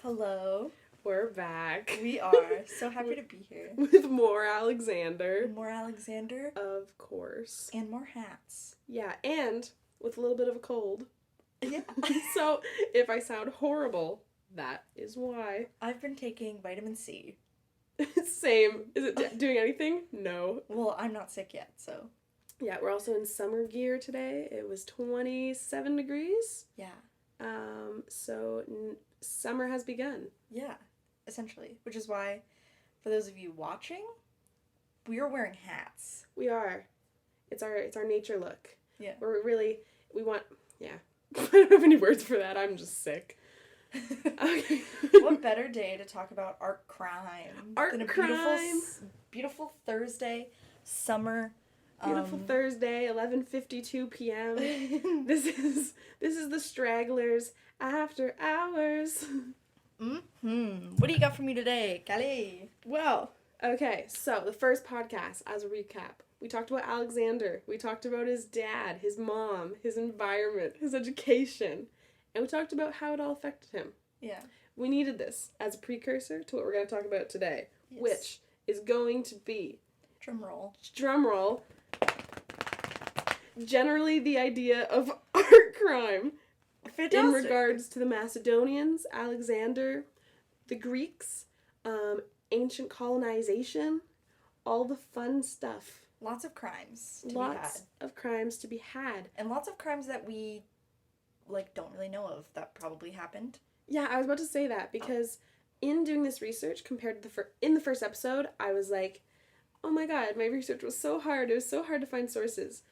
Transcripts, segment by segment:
Hello. We're back. We are. So happy to be here. With more Alexander. More Alexander. Of course. And more hats. Yeah, and with a little bit of a cold. Yeah. So, if I sound horrible, that is why. I've been taking vitamin C. Same. Is it doing anything? No. Well, I'm not sick yet, so. Yeah, we're also in summer gear today. It was 27 degrees. Yeah. So summer has begun. Yeah, essentially. Which is why, for those of you watching, we are wearing hats. We are. It's our nature look. Yeah. We want, yeah. I don't have any words for that. I'm just sick. Okay. What better day to talk about art crime than a crime. Beautiful Thursday, summer. Beautiful Thursday, 11:52 p.m. This is the Stragglers After Hours. What do you got for me today, Callie? Well, okay, so the first podcast, as a recap, we talked about Alexander. We talked about his dad, his mom, his environment, his education, and we talked about how it all affected him. Yeah. We needed this as a precursor to what we're going to talk about today, yes. Which is going to be... Drum roll. Generally the idea of art crime. Fantastic. In regards to the Macedonians, Alexander, the Greeks, ancient colonization, all the fun stuff. Lots of crimes to be had. And lots of crimes that we, don't really know of that probably happened. Yeah, I was about to say that because in doing this research compared to in the first episode, I was like, oh my god, my research was so hard. It was so hard to find sources.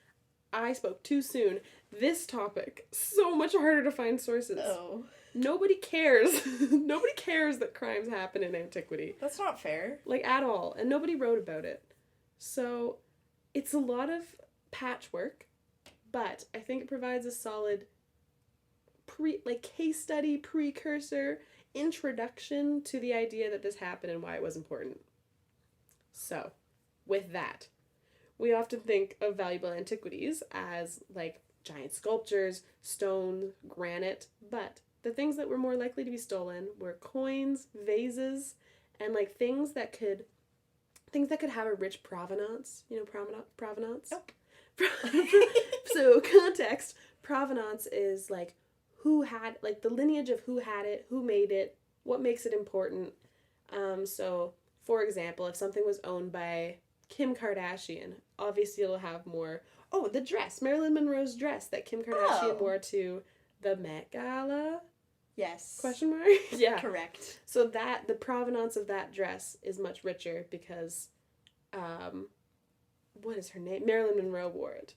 I spoke too soon. This topic, so much harder to find sources. Oh. Nobody cares. Nobody cares that crimes happen in antiquity. That's not fair. At all. And nobody wrote about it. So, it's a lot of patchwork, but I think it provides a solid case study, precursor, introduction to the idea that this happened and why it was important. So, with that, we often think of valuable antiquities as, giant sculptures, stone, granite, but the things that were more likely to be stolen were coins, vases, and, things that could have a rich provenance. You know provenance? Nope. So, context, provenance is, who had, the lineage of who had it, who made it, what makes it important. So, for example, if something was owned by Kim Kardashian, obviously it'll have more... Oh, the dress. Marilyn Monroe's dress that Kim Kardashian wore to the Met Gala? Yes. Question mark? Yeah. Correct. So the provenance of that dress is much richer because, what is her name? Marilyn Monroe wore it.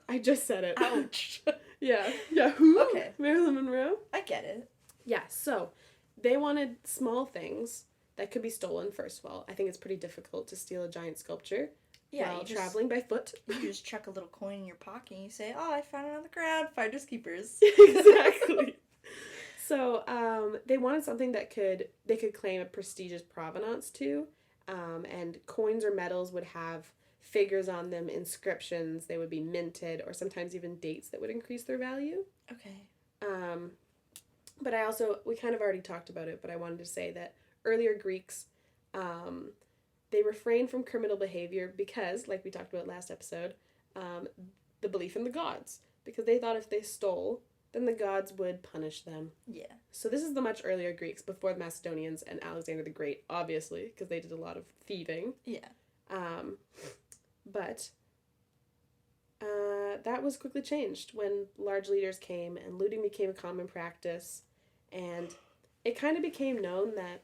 I just said it. Ouch. Yeah. Yeah, who? Okay. Marilyn Monroe? I get it. Yeah, so they wanted small things that could be stolen, first of all. I think it's pretty difficult to steal a giant sculpture while traveling by foot. You just chuck a little coin in your pocket and you say, oh, I found it on the ground. Finders keepers. Exactly. So they wanted something that they could claim a prestigious provenance to, and coins or medals would have figures on them, inscriptions, they would be minted, or sometimes even dates that would increase their value. Okay. But we kind of already talked about it, but I wanted to say that earlier Greeks, they refrained from criminal behavior because, like we talked about last episode, the belief in the gods. Because they thought if they stole, then the gods would punish them. Yeah. So this is the much earlier Greeks, before the Macedonians and Alexander the Great, obviously, because they did a lot of thieving. Yeah. But that was quickly changed when large leaders came and looting became a common practice. And it kind of became known that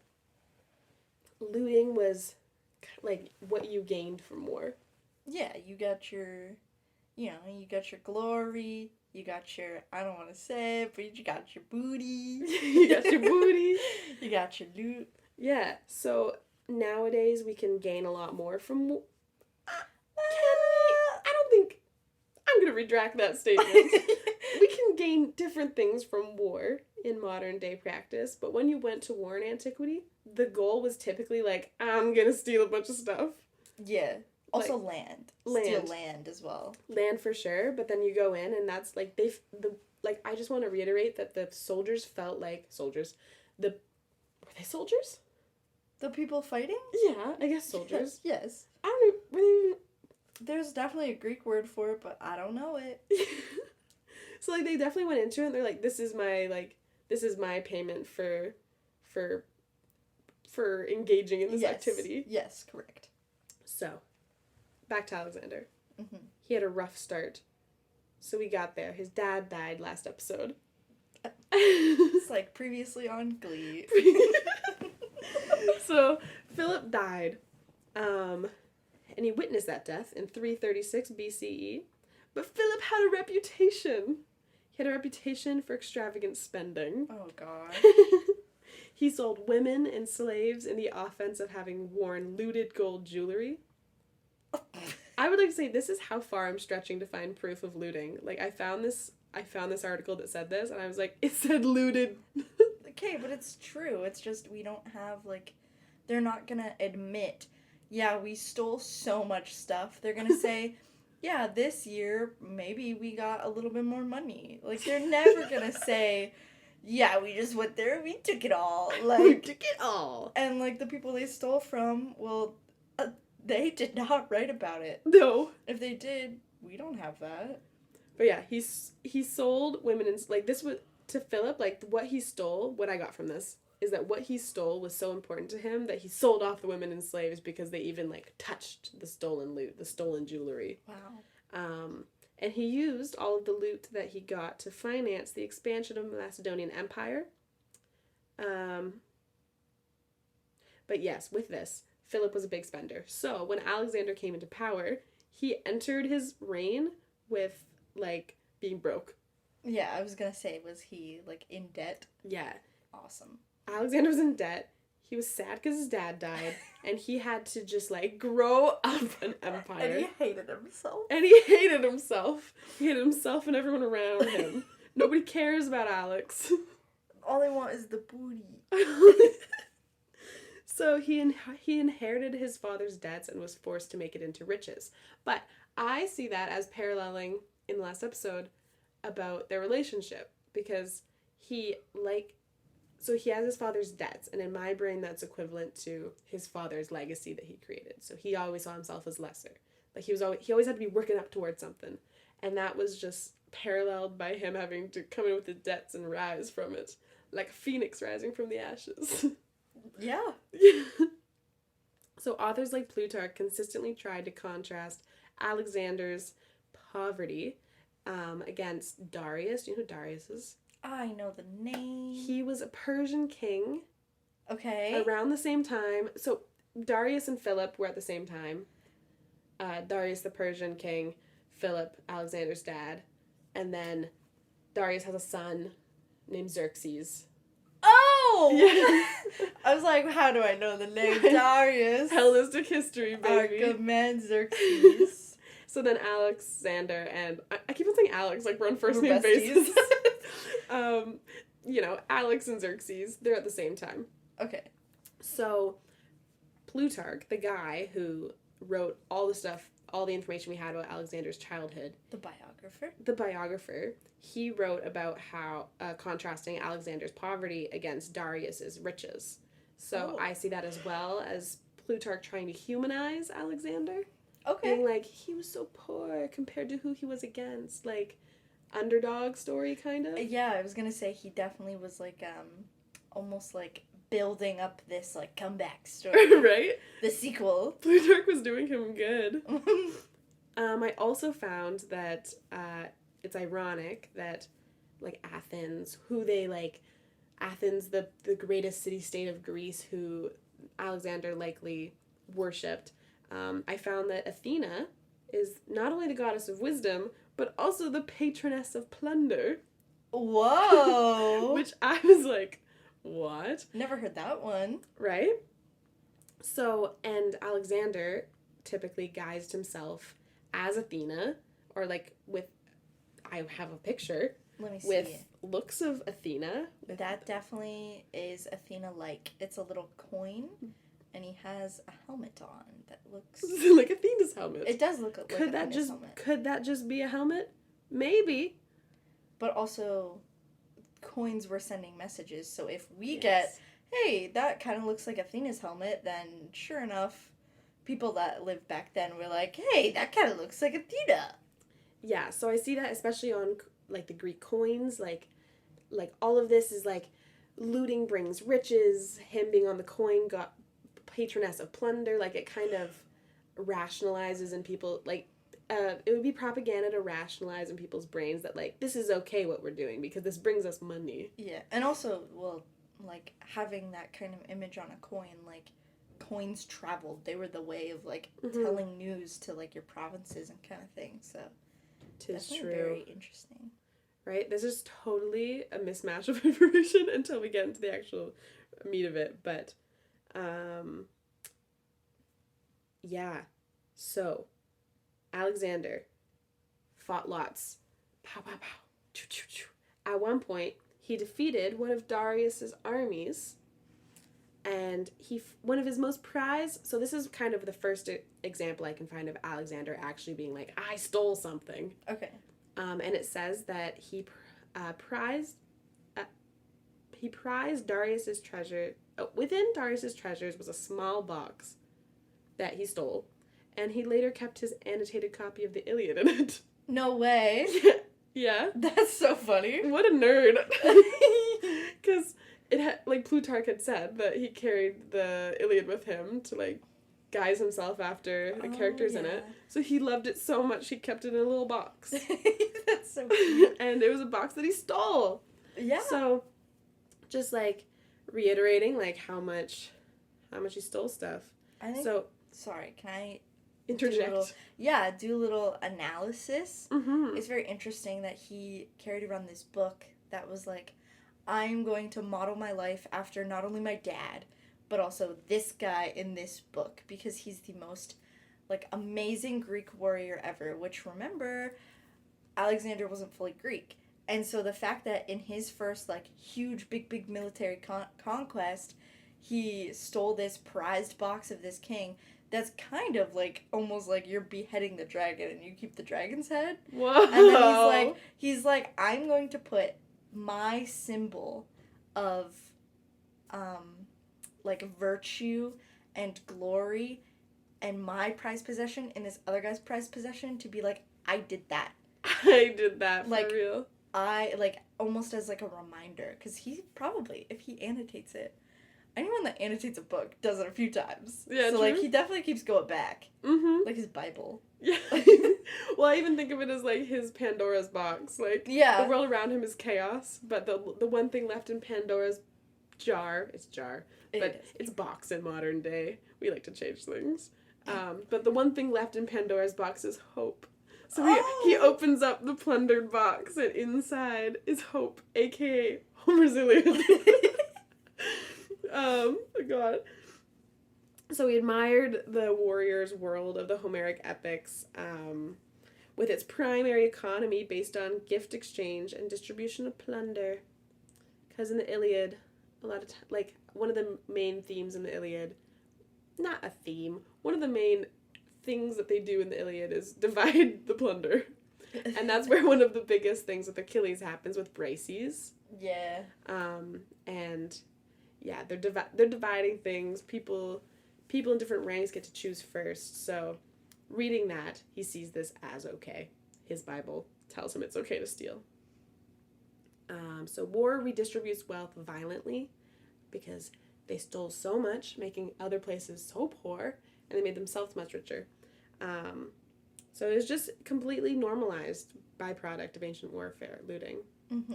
looting was what you gained from war. Yeah, you got your glory, you got your, I don't want to say it, but you got your booty. You got your booty. You got your loot. Yeah, so nowadays we can gain a lot more from war. I'm going to retract that statement. We can gain different things from war in modern day practice, but when you went to war in antiquity, the goal was typically I'm going to steal a bunch of stuff. Yeah. Also land. Steal land as well. Land for sure, but then you go in and that's I just want to reiterate that the soldiers felt like the Were they soldiers? The people fighting? Yeah, I guess soldiers. Yes. I don't know. Were they even... There's definitely a Greek word for it, but I don't know it. So, like, they definitely went into it and they're like, this is my payment for engaging in this activity. Yes, correct. So, back to Alexander. Mm-hmm. He had a rough start. So we got there. His dad died last episode. It's like previously on Glee. So, Philip died. And he witnessed that death in 336 BCE. But Philip had a reputation. He had a reputation for extravagant spending. Oh, God. He sold women and slaves in the offense of having worn looted gold jewelry. I would like to say this is how far I'm stretching to find proof of looting. Like, I found this article that said this, and I was like, it said looted. Okay, but it's true. It's just we don't have, like, they're not gonna admit, yeah, we stole so much stuff. They're gonna say, yeah, this year, maybe we got a little bit more money. Like, they're never gonna say, yeah, we just went there and we took it all. Like, We took it all. And, like, the people they stole from, well, they did not write about it. No. If they did, we don't have that. But yeah, he sold women and, like, this was, to Philip, like, what he stole, what I got from this, is that what he stole was so important to him that he sold off the women and slaves because they even, like, touched the stolen loot, the stolen jewelry. Wow. And he used all of the loot that he got to finance the expansion of the Macedonian Empire. But yes, with this, Philip was a big spender. So when Alexander came into power, he entered his reign with, like, being broke. Yeah, I was gonna say, was he, like, in debt? Yeah. Awesome. Alexander was in debt. He was sad because his dad died. And he had to just, like, grow up an empire. And he hated himself. He hated himself and everyone around him. Nobody cares about Alex. All they want is the booty. So he inherited his father's debts and was forced to make it into riches. But I see that as paralleling in the last episode about their relationship, because he has his father's debts, and in my brain that's equivalent to his father's legacy that he created. So he always saw himself as lesser. Like he always had to be working up towards something. And that was just paralleled by him having to come in with the debts and rise from it, like a phoenix rising from the ashes. Yeah. So authors like Plutarch consistently tried to contrast Alexander's poverty against Darius. Do you know who Darius is? I know the name. He was a Persian king. Okay. Around the same time. So Darius and Philip were at the same time. Darius the Persian king, Philip, Alexander's dad. And then Darius has a son named Xerxes. Oh! Yeah. I was like, how do I know the name Darius? Hellenistic history, baby. Our good man Xerxes. So then Alexander and... I keep on saying Alex, like we're on first name besties. basis. Alex and Xerxes, they're at the same time. Okay. So Plutarch, the guy who wrote all the information we had about Alexander's childhood. The biographer, he wrote about how, contrasting Alexander's poverty against Darius's riches. So I see that as well as Plutarch trying to humanize Alexander. Okay. Being like, he was so poor compared to who he was against. Like, underdog story, kind of. Yeah, I was gonna say he definitely was like, almost like building up this like comeback story. Right? The sequel. Plutarch was doing him good. I also found that it's ironic that, like, Athens, the greatest city-state of Greece, who Alexander likely worshipped, I found that Athena is not only the goddess of wisdom, but also the patroness of plunder. Whoa! Which I was like, what? Never heard that one. Right? So, and Alexander typically guised himself as Athena, or like I have a picture. Let me see. With looks of Athena. That definitely is Athena-like. It's a little coin, and he has a helmet on that looks... like Athena's helmet. It does look like Athena's helmet. Could that just be a helmet? Maybe. But also, coins were sending messages, so if we get hey, that kind of looks like Athena's helmet, then sure enough, people that lived back then were like, hey, that kind of looks like Athena. Yeah, so I see that especially on like the Greek coins, like all of this is like looting brings riches, him being on the coin got patroness of plunder, like it kind of rationalizes in people like it would be propaganda to rationalize in people's brains that like this is okay what we're doing because this brings us money. Yeah, and also, well, like having that kind of image on a coin, like coins traveled. They were the way of like telling news to like your provinces and kind of thing. So Tis definitely true. very interesting. Right? This is totally a mismatch of information until we get into the actual meat of it. But, yeah. So, Alexander fought lots. Pow, pow, pow. Choo, choo, choo. At one point, he defeated one of Darius's armies. And one of his most prized. So, this is kind of the first example I can find of Alexander actually being like, I stole something. Okay. And it says that he prized Darius's treasure. Within Darius's treasures was a small box that he stole, and he later kept his annotated copy of the Iliad in it. No way. Yeah. That's so funny. What a nerd. Because it had, like Plutarch had said that he carried the Iliad with him to like guise himself after the characters in it. So he loved it so much he kept it in a little box. That's so cute. And it was a box that he stole. Yeah. So just like reiterating like how much he stole stuff. I think, so sorry, can I interject? Do a little analysis. Mm-hmm. It's very interesting that he carried around this book that was like, I'm going to model my life after not only my dad, but also this guy in this book, because he's the most like amazing Greek warrior ever, which remember, Alexander wasn't fully Greek. And so the fact that in his first like huge big military conquest, he stole this prized box of this king, that's kind of like almost like you're beheading the dragon and you keep the dragon's head. Whoa. And then he's like I'm going to put my symbol of like virtue and glory and my prized possession in this other guy's prized possession to be like, I did that. I did that for like, real. I, like, almost as like a reminder, because he probably, if he annotates it, anyone that annotates a book does it a few times. Yeah, so, true. like, he definitely keeps going back. Mm-hmm. Like his Bible. Yeah. Well, I even think of it as, like, his Pandora's box. Like, yeah. The world around him is chaos, but the one thing left in Pandora's jar, but it's box in modern day. We like to change things. But the one thing left in Pandora's box is hope. So he opens up the plundered box, and inside is hope, a.k.a. Homer's Iliad. God. So he admired the warrior's world of the Homeric epics, with its primary economy based on gift exchange and distribution of plunder. Because in the Iliad, a lot of like one of the main themes in the Iliad, not a theme, one of the main things that they do in the Iliad is divide the plunder. And that's where one of the biggest things with Achilles happens with Briseis. Yeah. And yeah, they're dividing things. People in different ranks get to choose first. So reading that, he sees this as okay. His Bible tells him it's okay to steal. So war redistributes wealth violently because they stole so much, making other places so poor, and they made themselves much richer. So it was just completely normalized byproduct of ancient warfare, looting. Mm-hmm.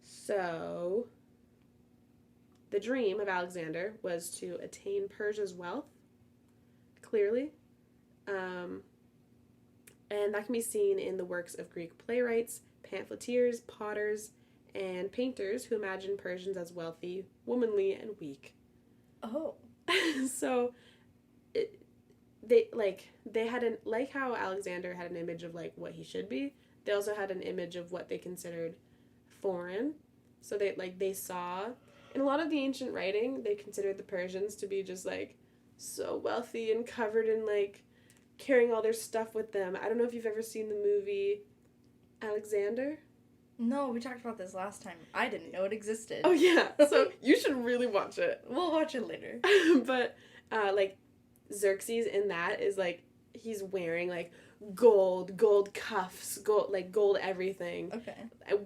So the dream of Alexander was to attain Persia's wealth, clearly. And that can be seen in the works of Greek playwrights, pamphleteers, potters, and painters who imagine Persians as wealthy, womanly, and weak. Oh. So they had like how Alexander had an image of like what he should be, they also had an image of what they considered foreign. So they saw in a lot of the ancient writing, they considered the Persians to be just like so wealthy and covered in like carrying all their stuff with them. I don't know if you've ever seen the movie Alexander. No, we talked about this last time. I didn't know it existed. Oh, yeah. So you should really watch it. We'll watch it later. But, like, Xerxes in that is, like, he's wearing, like, gold cuffs, gold everything. Okay.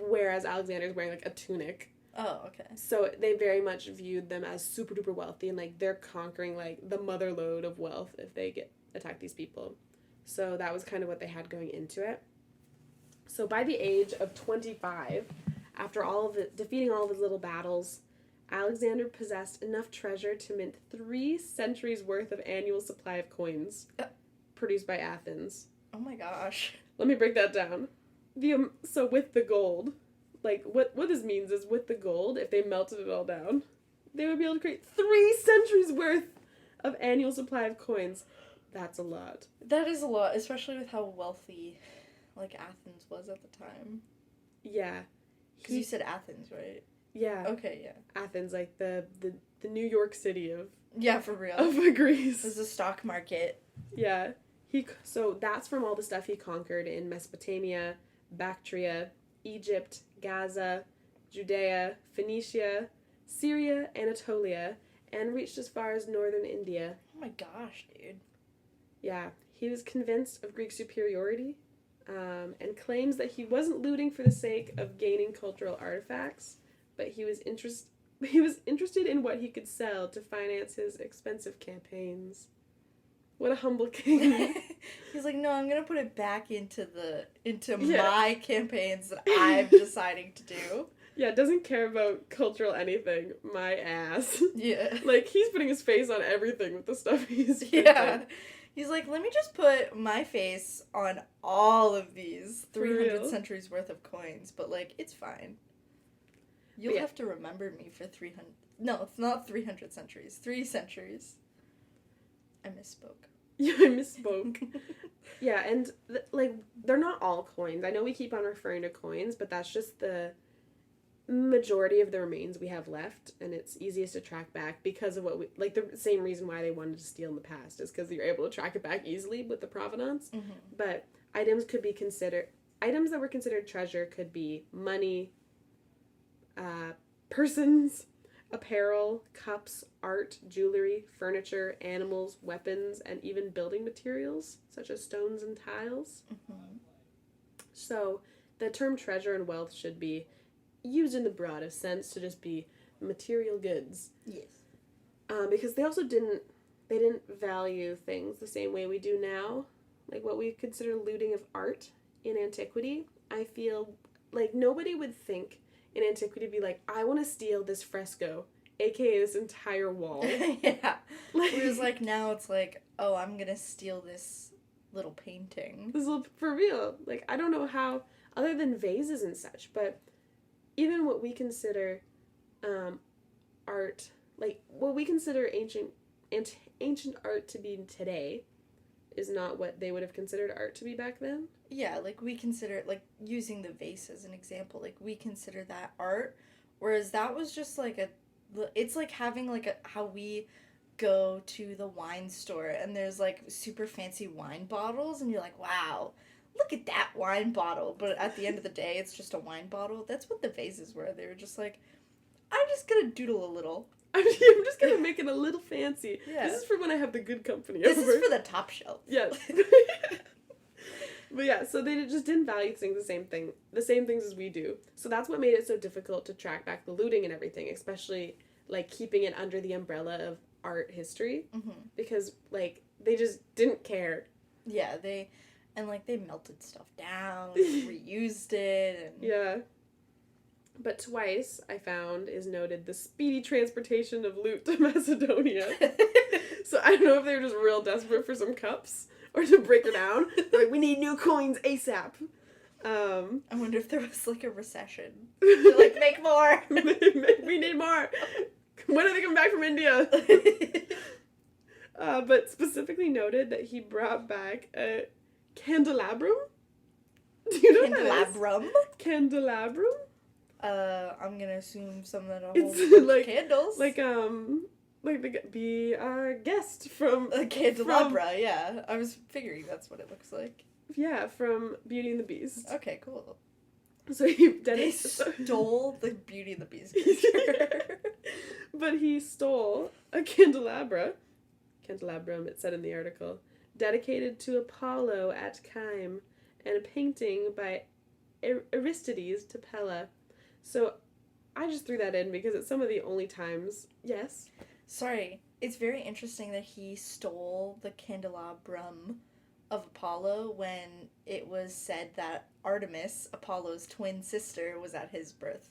Whereas Alexander's wearing, like, a tunic. Oh, okay. So they very much viewed them as super duper wealthy, and, like, they're conquering, like, the mother lode of wealth if they attack these people. So that was kind of what they had going into it. So by the age of 25, after defeating all of his little battles, Alexander possessed enough treasure to mint 3 centuries worth of annual supply of coins produced by Athens. Oh my gosh. Let me break that down. So with the gold, like what this means is with the gold, if they melted it all down, they would be able to create 3 centuries worth of annual supply of coins. That's a lot. That is a lot, especially with how wealthy, like, Athens was at the time. Yeah. Because you said Athens, right? Yeah. Okay, yeah. Athens, like the New York City of... Yeah, for real. Of Greece. There's a stock market. Yeah. So that's from all the stuff he conquered in Mesopotamia, Bactria, Egypt, Gaza, Judea, Phoenicia, Syria, Anatolia, and reached as far as northern India. Oh my gosh, dude. Yeah. He was convinced of Greek superiority, and claims that he wasn't looting for the sake of gaining cultural artifacts, but he was interested in what he could sell to finance his expensive campaigns. What a humble king. He's like, no, I'm gonna put it back into Yeah. my campaigns that I'm deciding to do. Yeah, doesn't care about cultural anything. My ass. Yeah. Like, he's putting his face on everything with the stuff he's Yeah. printing. He's like, let me just put my face on all of these For 300 real? centuries worth of coins, but, like, it's fine. You'll Yeah. have to remember me for 300... No, it's not 300 centuries. 3 centuries. I misspoke. Yeah, I misspoke. Yeah, and, like, they're not all coins. I know we keep on referring to coins, but that's just the majority of the remains we have left, and it's easiest to track back because of the same reason why they wanted to steal in the past is because you're able to track it back easily with the provenance. Mm-hmm. But items that were considered treasure could be money, persons, apparel, cups, art, jewelry, furniture, animals, weapons, and even building materials such as stones and tiles. Mm-hmm. So the term treasure and wealth should be used in the broadest sense to just be material goods. Yes. Because they also didn't value things the same way we do now. Like what we consider looting of art in antiquity, I feel like nobody would think in antiquity be like, I want to steal this fresco, aka this entire wall. Yeah. Whereas, like, now it's like, oh, I'm gonna steal this little painting. This is for real. Like, I don't know how, other than vases and such, but even what we consider art, like what we consider ancient art to be today is not what they would have considered art to be back then. Yeah, like, we consider, like, using the vase as an example, like, we consider that art, whereas that was just, like, it's like having, like, how we go to the wine store, and there's, like, super fancy wine bottles, and you're like, wow, look at that wine bottle, but at the end of the day, it's just a wine bottle. That's what the vases were. They were just like, I'm just gonna doodle a little. I'm just gonna make it a little fancy. Yeah. This is for when I have the good company This over. is for the top shelf. Yes. But yeah, so they just didn't value things the same things as we do. So that's what made it so difficult to track back the looting and everything, especially, like, keeping it under the umbrella of art history. Mm-hmm. Because, like, they just didn't care. Yeah, they melted stuff down, and reused it, and... Yeah. But twice, I found, is noted the speedy transportation of loot to Macedonia. So I don't know if they were just real desperate for some cups or to break her down. They're like, we need new coins ASAP. I wonder if there was, like, a recession. They're like, make more! We need more! When are they coming back from India? But specifically noted that he brought back a candelabrum. Do you know what that is? Candelabrum? Candelabrum? I'm gonna assume something that holds It's like candles. Be our guest from A candelabra, yeah. I was figuring that's what it looks like. from Beauty and the Beast. Okay, cool. So he They stole the Beauty and the Beast picture. But he stole a candelabrum, it said in the article, dedicated to Apollo at Kyme, and a painting by Aristides to Pella. So I just threw that in because it's some of the only times. Yes? Sorry, it's very interesting that he stole the candelabrum of Apollo when it was said that Artemis, Apollo's twin sister, was at his birth.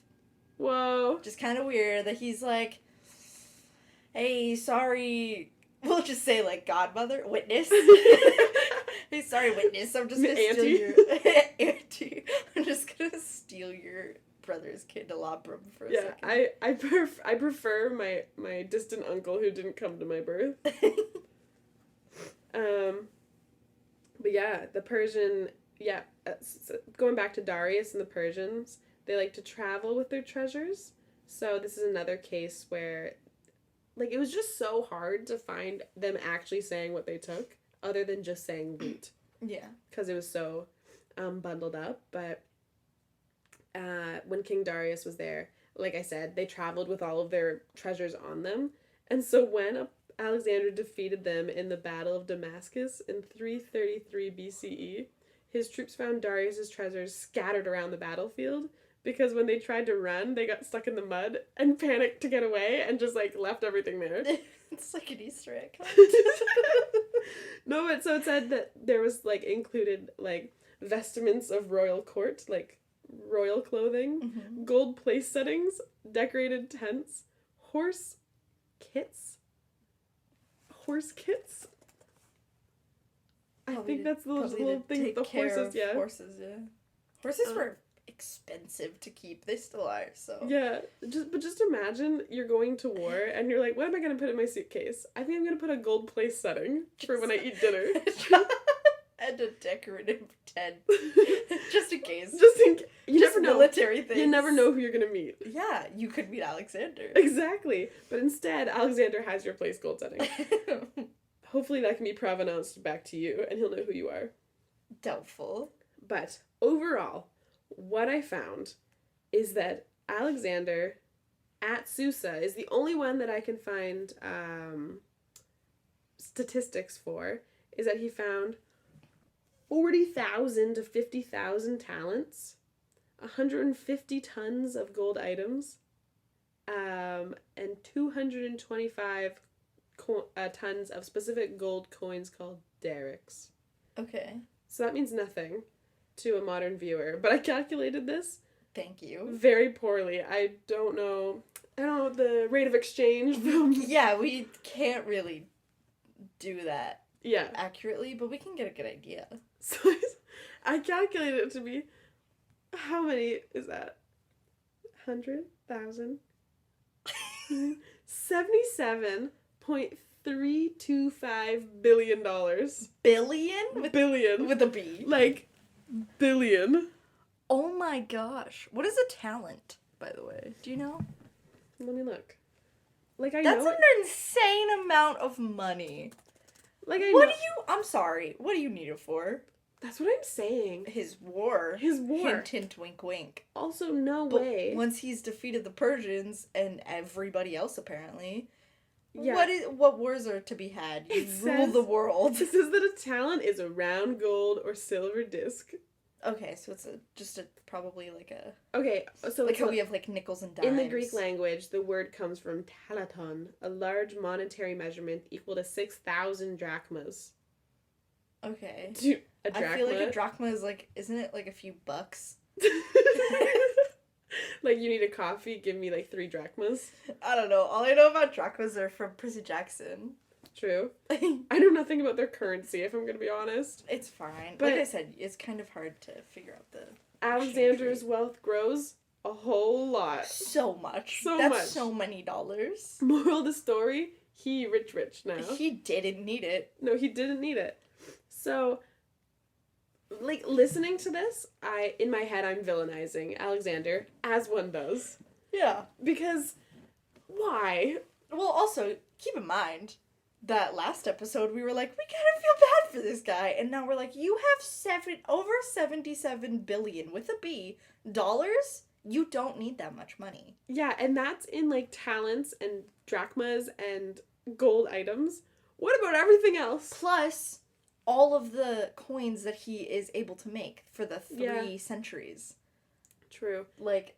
Whoa. Just kind of weird that he's like, hey, sorry, we'll just say like godmother, witness. Hey, sorry, witness, I'm just gonna steal your auntie. I'm just gonna steal your brother's candelabrum for a second. I prefer my distant uncle who didn't come to my birth. But yeah, the Persian, so going back to Darius and the Persians, they like to travel with their treasures. So this is another case where, like, it was just so hard to find them actually saying what they took, other than just saying loot. Yeah. Because it was so bundled up. But when King Darius was there, like I said, they traveled with all of their treasures on them. And so when Alexander defeated them in the Battle of Damascus in 333 BCE, his troops found Darius's treasures scattered around the battlefield because when they tried to run, they got stuck in the mud and panicked to get away and just, like, left everything there. It's like an Easter egg. No, but so it said that there was, like, included, like, vestments of royal court, like, royal clothing, gold place settings, decorated tents, horse kits. I think that's the little thing with the horses, yeah. Horses, yeah. Horses were expensive to keep. They still are, so. Yeah, just imagine you're going to war and you're like, what am I going to put in my suitcase? I think I'm going to put a gold place setting for when I eat dinner. And a decorative tent. Just in case. You never know. Military things. You never know who you're going to meet. Yeah, you could meet Alexander. Exactly. But instead, Alexander has your place gold setting. Hopefully that can be provenanced back to you and he'll know who you are. Doubtful. But overall, what I found is that Alexander at Susa is the only one that I can find statistics for, is that he found 40,000 to 50,000 talents, 150 tons of gold items, and 225 tons of specific gold coins called derricks. Okay. So that means nothing to a modern viewer, but I calculated this. Thank you. Very poorly. I don't know the rate of exchange from... Yeah, we can't really do that Yeah. accurately, but we can get a good idea. So I calculated it to be, how many is that? 100,000? $77.325 billion. Billion? Billion. With a B. Like, billion. Oh my gosh. What is a talent, by the way? Do you know? Let me look. Like, That's an insane amount of money. Like, I'm sorry. What do you need it for? That's what I'm saying. His war. Hint, hint, wink, wink. Also, no But way. once he's defeated the Persians and everybody else, apparently, Yeah. what wars are to be had? You rule the world. It says that a talent is a round gold or silver disc. Okay, so it's probably like a... Okay, so like how we have, like, nickels and dimes. in the Greek language, the word comes from talaton, a large monetary measurement equal to 6,000 drachmas. Okay. A drachma? I feel like a drachma is, like, isn't it, like, a few bucks? Like, you need a coffee, give me, like, 3 drachmas. I don't know. All I know about drachmas are from Percy Jackson. True. I know nothing about their currency, if I'm gonna be honest. It's fine. But like I said, it's kind of hard to figure out the... Alexander's wealth grows a whole lot. So much. So That's much. so many dollars. Moral of the story, he rich now. He didn't need it. No, he didn't need it. So, like, listening to this, in my head, I'm villainizing Alexander, as one does. Yeah. Because, why? Well, also, keep in mind, that last episode, we were like, we kind of feel bad for this guy. And now we're like, you have over 77 billion with a B dollars? You don't need that much money. Yeah, and that's in, like, talents and drachmas and gold items. What about everything else? Plus, all of the coins that he is able to make for the 3 centuries. True. Like,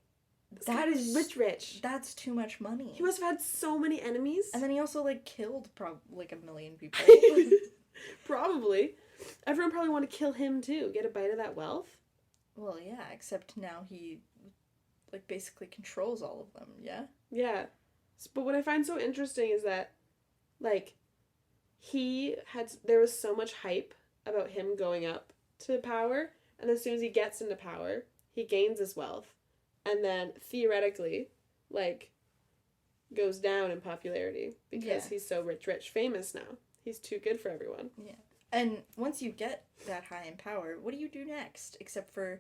That is rich. That's too much money. He must have had so many enemies. And then he also, like, killed like 1 million people. Probably. Everyone probably want to kill him too. Get a bite of that wealth. Well, yeah, except now he, like, basically controls all of them, yeah? Yeah. But what I find so interesting is that, like, there was so much hype about him going up to power, and as soon as he gets into power, he gains his wealth, and then theoretically, like, goes down in popularity because he's so rich, famous now. He's too good for everyone. Yeah. And once you get that high in power, what do you do next? Except for,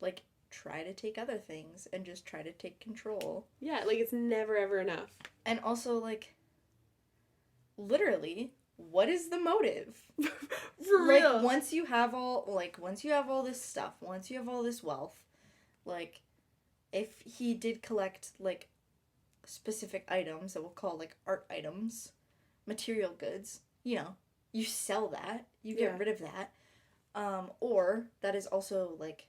like, try to take other things and just try to take control. Yeah, like, it's never ever enough. And also, like, literally, what is the motive? For real. Like, once you have all this stuff, once you have all this wealth, like, if he did collect, like, specific items that we'll call, like, art items, material goods, you know, you sell that, you get rid of that, or that is also, like,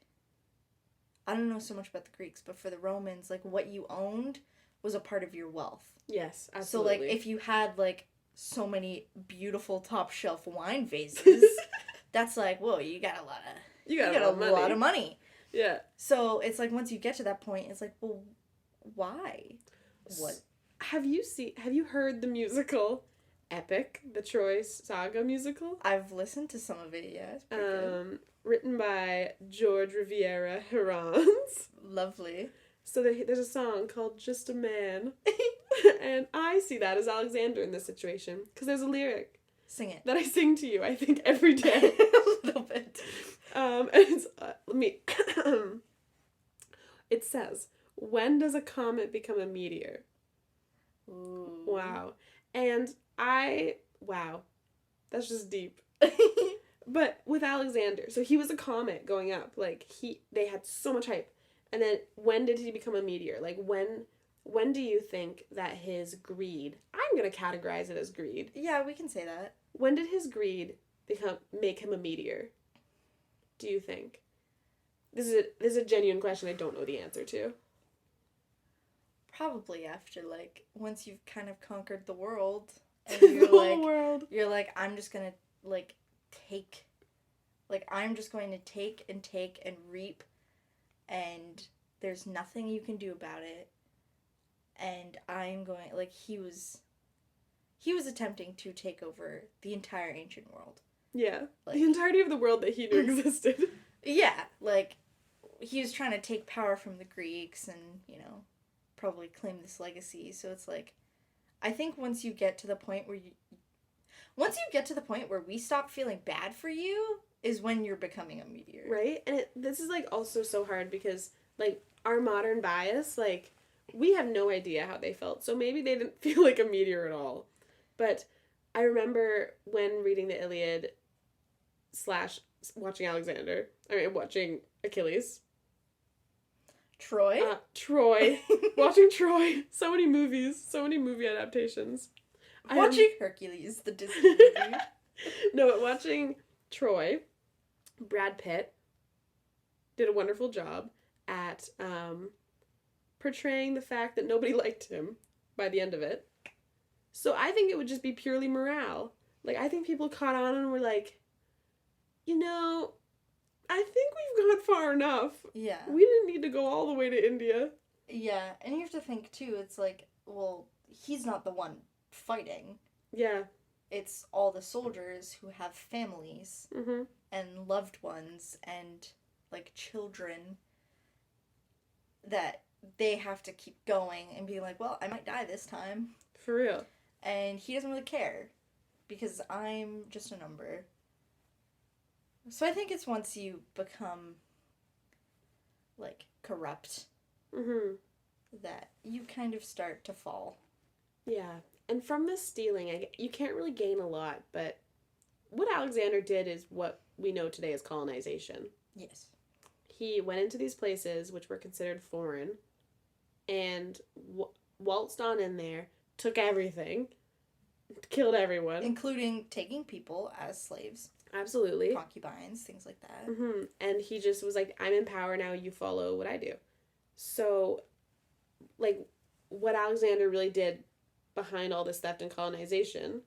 I don't know so much about the Greeks, but for the Romans, like, what you owned was a part of your wealth. Yes, absolutely. So, like, if you had, like, so many beautiful top shelf wine vases, that's like, whoa, you got a lot of money. Yeah. So it's like once you get to that point, it's like, well, why? What? Have you heard the musical Epic, the Troy Saga musical? I've listened to some of it, yeah. It's pretty good. Written by George Riviera Herons. Lovely. So there's a song called Just a Man. And I see that as Alexander in this situation. Because there's a lyric. Sing it. That I sing to you, I think, every day. A little bit. And it's, it says, when does a comet become a meteor? Ooh. Wow. And wow. That's just deep. But with Alexander, so he was a comet going up. Like, they had so much hype. And then when did he become a meteor? Like, when do you think that his greed, I'm going to categorize it as greed. Yeah, we can say that. When did his greed make him a meteor? Do you think? This is a genuine question I don't know the answer to. Probably after, like, once you've kind of conquered the world. And you're The like, whole world. You're like, I'm just going to, like, take. Like, I'm just going to take and reap. And there's nothing you can do about it. And I'm going, like, he was attempting to take over the entire ancient world. Yeah. Like, the entirety of the world that he knew existed. Yeah, like, he was trying to take power from the Greeks and, you know, probably claim this legacy. So it's like, I think once you get to the point where we stop feeling bad for you is when you're becoming a meteor. Right? And this is, like, also so hard because, like, our modern bias, like, we have no idea how they felt. So maybe they didn't feel like a meteor at all. But I remember when reading the Iliad / watching watching Achilles. Troy? Troy. Watching Troy. So many movies. So many movie adaptations. Watching Hercules, the Disney movie. No, but watching Troy, Brad Pitt did a wonderful job at portraying the fact that nobody liked him by the end of it. So I think it would just be purely morale. Like, I think people caught on and were like, you know, I think we've gone far enough. Yeah. We didn't need to go all the way to India. Yeah, and you have to think, too, it's like, well, he's not the one fighting. Yeah. It's all the soldiers who have families and loved ones and, like, children that they have to keep going and be like, well, I might die this time. For real. And he doesn't really care because I'm just a number. So I think it's once you become, like, corrupt that you kind of start to fall. Yeah. And from this stealing, you can't really gain a lot, but what Alexander did is what we know today as colonization. Yes. He went into these places which were considered foreign and waltzed on in there, took everything, killed everyone. Including taking people as slaves. Absolutely. Concubines, things like that. Mm-hmm. And he just was like, I'm in power now, you follow what I do. So, like, what Alexander really did behind all this theft and colonization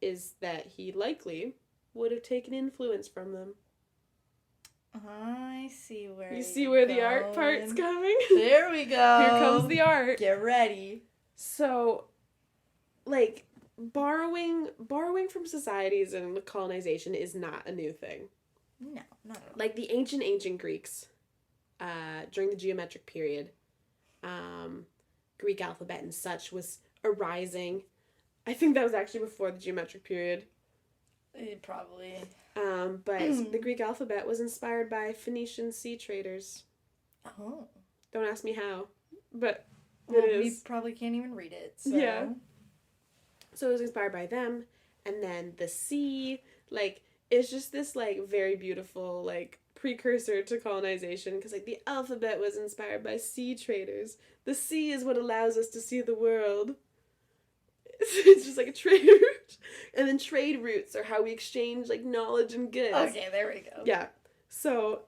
is that he likely would have taken influence from them. I see where you see where the art part's coming? There we go. Here comes the art. Get ready. So, like, borrowing from societies and colonization is not a new thing. No, not at all. Like the ancient Greeks, during the geometric period, Greek alphabet and such was arising. I think that was actually before the geometric period. Probably. But the Greek alphabet was inspired by Phoenician sea traders. Oh. Don't ask me how, but well, it is. We probably can't even read it. So. Yeah. So it was inspired by them, and then the sea, like, it's just this, like, very beautiful, like, precursor to colonization, because, like, the alphabet was inspired by sea traders. The sea is what allows us to see the world. It's just, like, a trade route. And then trade routes are how we exchange, like, knowledge and goods. Okay, there we go. Yeah. So,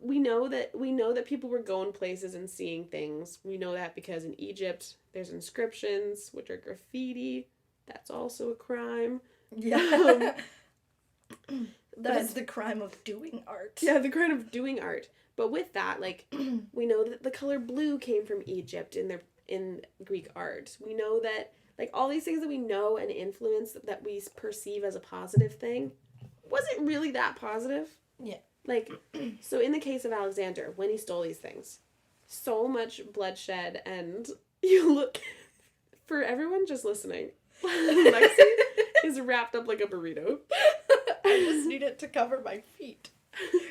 we know that people were going places and seeing things. We know that because in Egypt, there's inscriptions, which are graffiti. That's also a crime. Yeah. That is the crime of doing art. Yeah, the crime of doing art. But with that, like, we know that the color blue came from Egypt in Greek art. We know that, like, all these things that we know and influence that we perceive as a positive thing wasn't really that positive. Yeah. Like, so in the case of Alexander, when he stole these things, so much bloodshed, and you look, for everyone just listening, Lexi is wrapped up like a burrito. I just need it to cover my feet.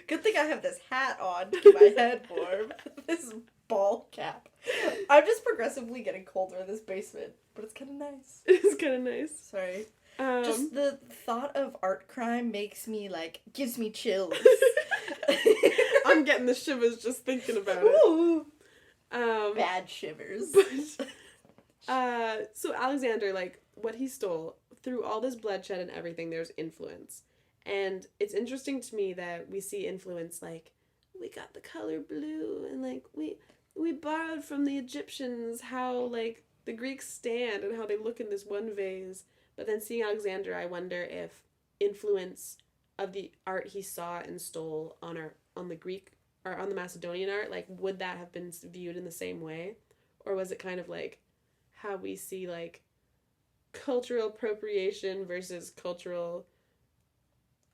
Good thing I have this hat on to keep my head warm. This ball cap. I'm just progressively getting colder in this basement, but it's kind of nice. It is kind of nice. Sorry. Just the thought of art crime gives me chills. I'm getting the shivers just thinking about it. Ooh. Bad shivers. But, so Alexander, like, what he stole, through all this bloodshed and everything, there's influence. And it's interesting to me that we see influence, like, we got the color blue, and, like, we borrowed from the Egyptians how, like, the Greeks stand and how they look in this one vase. But then seeing Alexander, I wonder if influence of the art he saw and stole on the Greek, or on the Macedonian art, like, would that have been viewed in the same way? Or was it kind of like how we see, like, cultural appropriation versus cultural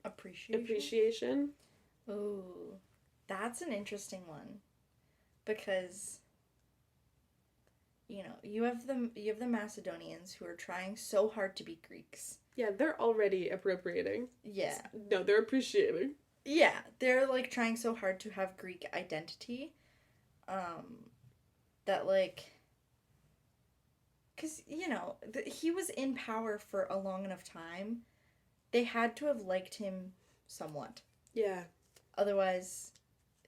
appreciation? Ooh, that's an interesting one, because you have the Macedonians who are trying so hard to be Greeks. Yeah, they're already appropriating. Yeah. No, they're appreciating. Yeah, they're, like, trying so hard to have Greek identity, that, like, because, he was in power for a long enough time. They had to have liked him somewhat. Yeah. Otherwise,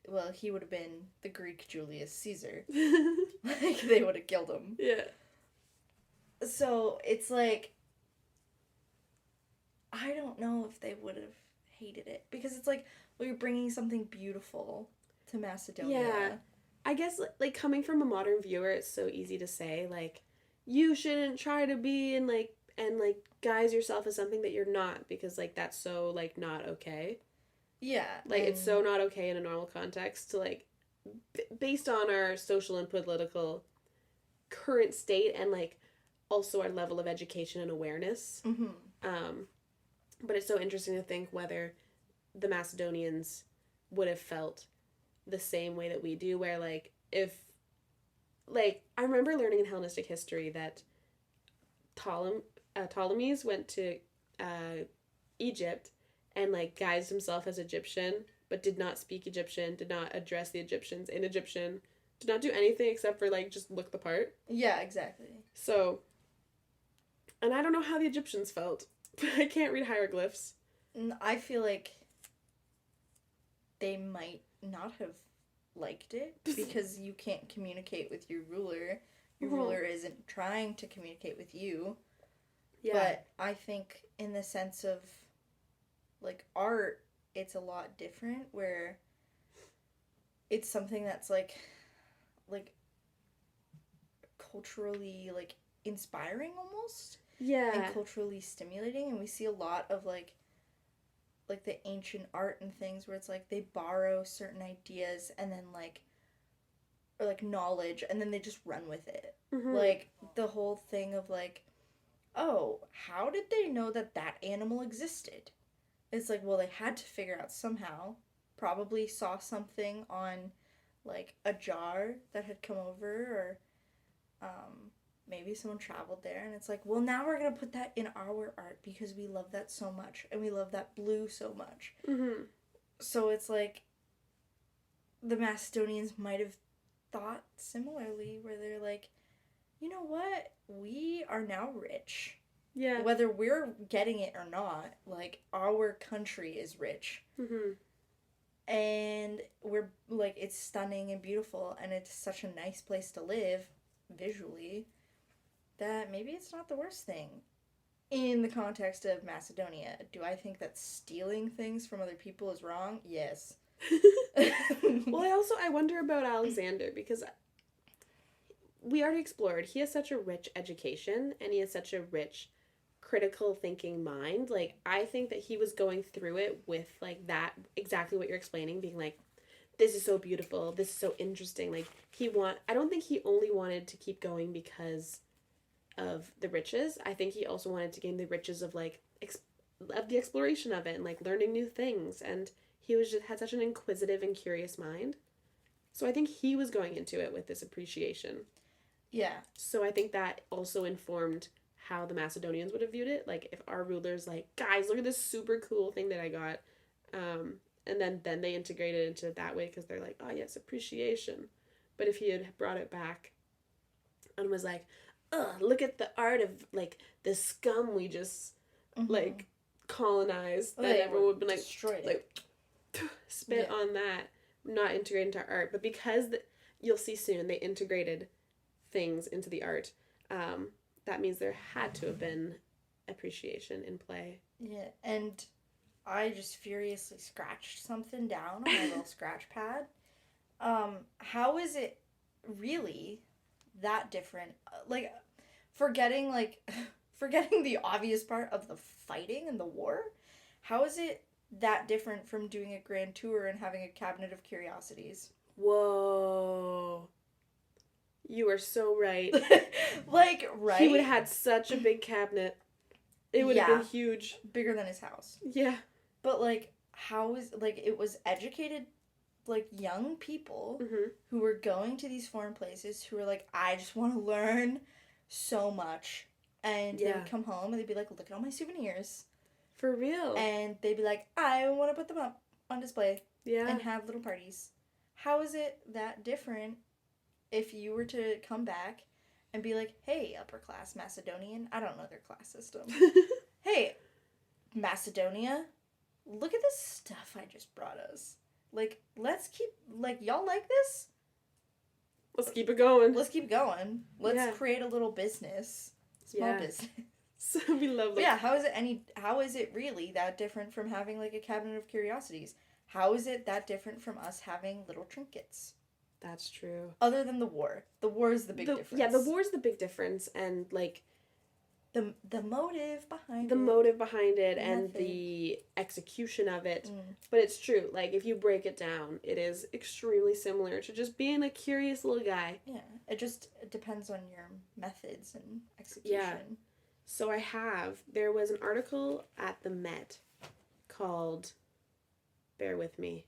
well, he would have been the Greek Julius Caesar. Like, they would have killed him. Yeah. So, it's like, I don't know if they would have hated it. Because it's like, well, you're bringing something beautiful to Macedonia. Yeah. I guess, like, coming from a modern viewer, it's so easy to say, like, you shouldn't try to be and guise yourself as something that you're not, because, like, that's so, like, not okay. Yeah. Like, it's so not okay in a normal context to, like, based on our social and political current state and, like, also our level of education and awareness. Mm-hmm. But it's so interesting to think whether the Macedonians would have felt the same way that we do, where, like, if, like, I remember learning in Hellenistic history that Ptolemies went to Egypt and, like, guised himself as Egyptian, but did not speak Egyptian, did not address the Egyptians in Egyptian, did not do anything except for, like, just look the part. Yeah, exactly. So, And I don't know how the Egyptians felt. I can't read hieroglyphs. I feel like they might not have liked it because you can't communicate with your ruler. Your ruler isn't trying to communicate with you. Yeah. But I think in the sense of, like, art, it's a lot different where it's something that's, like culturally, like, inspiring almost. Yeah. And culturally stimulating. And we see a lot of, like the ancient art and things where it's, like, they borrow certain ideas and then, like, or, like, knowledge, and then they just run with it. Mm-hmm. Like, the whole thing of, like, oh, how did they know that that animal existed? It's like, well, they had to figure out somehow. Probably saw something on, like, a jar that had come over, or maybe someone traveled there, and it's like, well, now we're going to put that in our art because we love that so much, and we love that blue so much. Mm-hmm. So it's like, the Macedonians might have thought similarly, where they're like, you know what? We are now rich. Yeah. Whether we're getting it or not, like, our country is rich. Mm-hmm. And we're, like, it's stunning and beautiful, and it's such a nice place to live, visually, that maybe it's not the worst thing. In the context of Macedonia, do I think that stealing things from other people is wrong? Yes. Well, I wonder about Alexander, because we already explored, he has such a rich education, and he has such a rich critical thinking mind. Like, I think that he was going through it with, like, that, exactly what you're explaining, being like, this is so beautiful, this is so interesting. Like, I don't think he only wanted to keep going because of the riches. I think he also wanted to gain the riches of, like, of the exploration of it, and, like, learning new things, and he had such an inquisitive and curious mind. So I think he was going into it with this appreciation. Yeah. So I think that also informed how the Macedonians would have viewed it. Like, if our ruler's like, guys, look at this super cool thing that I got. And then they integrated it into it that way because they're like, oh, yes, appreciation. But if he had brought it back and was like, ugh, look at the art of, like, the scum we just, like, colonized, then everyone would have been like, destroyed it. Spit on that, not integrated into art. But because you'll see soon, they integrated things into the art, that means there had to have been appreciation in play. Yeah, and I just furiously scratched something down on my little scratch pad. How is it really that different? Like, forgetting the obvious part of the fighting and the war, how is it that different from doing a grand tour and having a cabinet of curiosities? Whoa. You are so right. Like, right? He would have had such a big cabinet. It would have been huge. Bigger than his house. Yeah. But, like, it was educated, like, young people who were going to these foreign places who were like, I just want to learn so much. And they would come home and they'd be like, look at all my souvenirs. For real. And they'd be like, I want to put them up on display. Yeah. And have little parties. How is it that different if you were to come back and be like, hey, upper class Macedonian, I don't know their class system. Hey, Macedonia, look at this stuff I just brought us. Like, let's keep, like, y'all like this? Let's keep it going. Let's keep going. Let's create a little business. Small business. So we love that. Yeah, how is it really that different from having, like, a cabinet of curiosities? How is it that different from us having little trinkets? That's true. Other than the war. The war is the big difference. Yeah, the war is the big difference, and, like, the motive behind it. And the execution of it. But it's true. Like, if you break it down, it is extremely similar to just being a curious little guy. Yeah. It depends on your methods and execution. Yeah. So there was an article at the Met called, bear with me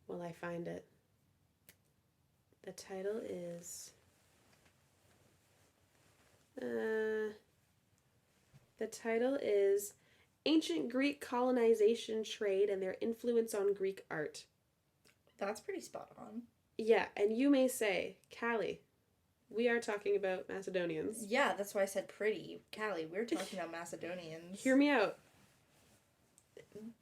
while I find it. The title is, Ancient Greek Colonization, Trade, and Their Influence on Greek Art. That's pretty spot on. Yeah, and you may say, Callie, We are talking about Macedonians. Yeah, that's why I said pretty. Callie, we're talking about Macedonians. Hear me out.